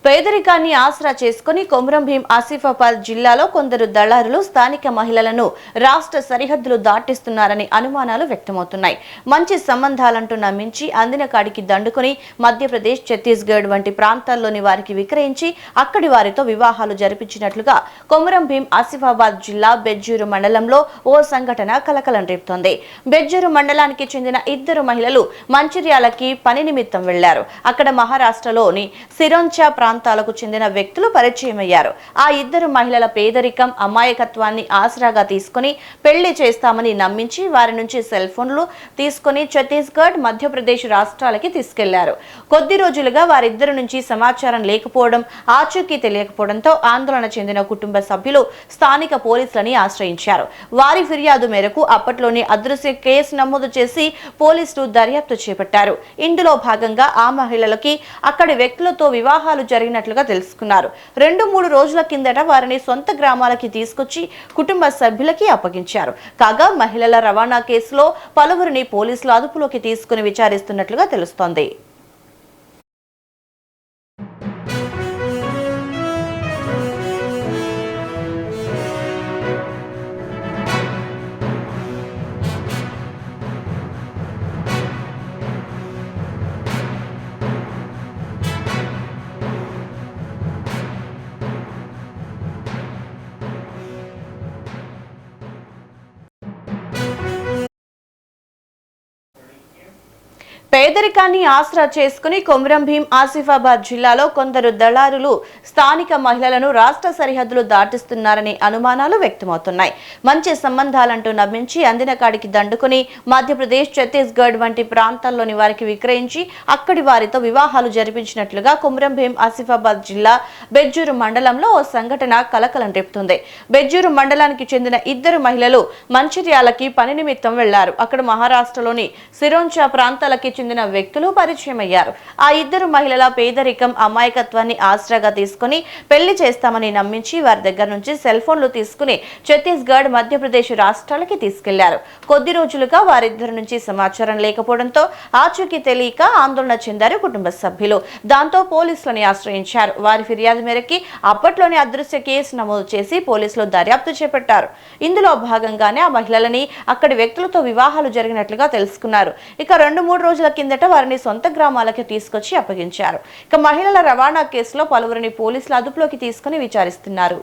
పేదరికాన్ని ఆసరా చేసుకుని కొమురం భీం ఆసిఫాబాద్ జిల్లాలో కొందరు దళారులు స్థానిక మహిళలను రాష్ట్ర సరిహద్దులు దాటిస్తున్నారని అనుమానాలు వ్యక్తమవుతున్నాయి. మంచి సంబంధాలంటూ నమ్మించి అందిన కాడికి దండుకుని మధ్యప్రదేశ్, ఛత్తీస్గఢ్ వంటి ప్రాంతాల్లోని వారికి విక్రయించి అక్కడి వారితో వివాహాలు జరిపించినట్లుగా కొమురం భీం ఆసిఫాబాద్ జిల్లా బెజ్జూరు మండలంలో ఓ సంఘటన కలకలం రేపుతోంది. బెజ్జూరు మండలానికి చెందిన ఇద్దరు మహిళలు మంచిర్యాలకి పని నిమిత్తం వెళ్లారు. అక్కడ మహారాష్ట్రలోని సిరోంచా ప్రాంతాలకు చెందిన వ్యక్తులు పరిచయమయ్యారు. ఆ ఇద్దరు మహిళల పేదరికం, అమాయకత్వాన్ని ఆసరాగా తీసుకుని పెళ్లి చేస్తామని నమ్మించి వారి నుంచి సెల్ ఫోన్లు తీసుకుని ఛత్తీస్గఢ్, మధ్యప్రదేశ్ రాష్ట్రాలకి తీసుకెళ్లారు. కొద్ది రోజులుగా వారిద్దరి నుంచి సమాచారం లేకపోవడం, ఆచూకీ తెలియకపోవడంతో ఆందోళన చెందిన కుటుంబ సభ్యులు స్థానిక పోలీసులని ఆశ్రయించారు. వారి ఫిర్యాదు మేరకు అప్పట్లోనే అదృశ్య కేసు నమోదు చేసి పోలీసులు దర్యాప్తు చేపట్టారు. ఇందులో భాగంగా ఆ మహిళలకి అక్కడి వ్యక్తులతో వివాహాలు జరిగినట్లుగా తెలుసుకున్నారు. 2-3 రోజుల కిందట వారిని సొంత గ్రామాలకి తీసుకొచ్చి కుటుంబ సభ్యులకి అప్పగించారు. కాగా మహిళల రవాణా కేసులో పలువురిని పోలీసులు అదుపులోకి తీసుకుని విచారిస్తున్నట్లుగా తెలుస్తోంది. పేదరికాన్ని ఆసరా చేసుకుని కొమురం భీం ఆసిఫాబాద్ జిల్లాలో కొందరు దళారులు స్థానిక మహిళలను రాష్ట్ర సరిహద్దులు దాటిస్తున్నారనే అనుమానాలు వ్యక్తమవుతున్నాయి. మంచి సంబంధాలంటూ నమ్మించి అందిన కాడికి దండుకుని మధ్యప్రదేశ్, ఛత్తీస్గఢ్ వంటి ప్రాంతాల్లోని వారికి విక్రయించి అక్కడి వారితో వివాహాలు జరిపించినట్లుగా కొమురం భీం ఆసిఫాబాద్ జిల్లా బెజ్జూరు మండలంలో ఓ సంఘటన కలకలం రేపుతుంది. బెజ్జూరు మండలానికి చెందిన ఇద్దరు మహిళలు మంచిర్యాలకి పని నిమిత్తం వెళ్లారు. అక్కడ మహారాష్ట్రలోని సిరోంచా ప్రాంతాలకి చెందిన వ్యక్తులు పరిచయమయ్యారు. ఆ ఇద్దరు మహిళల పేదరికం, అమాయకత్వాన్ని ఆసరాగా తీసుకుని పెళ్లి చేస్తామని నమ్మించి వారి దగ్గర నుంచి సెల్ ఫోన్లు తీసుకుని ఛత్తీస్గఢ్, మధ్యప్రదేశ్ రాష్ట్రాలకి తీసుకెళ్లారు. కొద్ది రోజులుగా వారిద్దరి నుంచి సమాచారం లేకపోవడంతో ఆచూకీ తెలియక ఆందోళన చెందారు కుటుంబ సభ్యులు. దాంతో పోలీసులని ఆశ్రయించారు. వారి ఫిర్యాదు మేరకు అప్పట్లోనే అదృశ్య కేసు నమోదు చేసి పోలీసులు దర్యాప్తు చేపట్టారు. ఇందులో భాగంగానే ఆ మహిళలని అక్కడి వ్యక్తులతో వివాహాలు జరిగినట్లుగా తెలుసుకున్నారు. ఇక 2-3 రోజుల కిందట వారిని సొంత గ్రామాలకి తీసుకొచ్చి అప్పగించారు. ఇక మహిళల రవాణా కేసులో పలువురిని పోలీసులు అదుపులోకి తీసుకుని విచారిస్తున్నారు.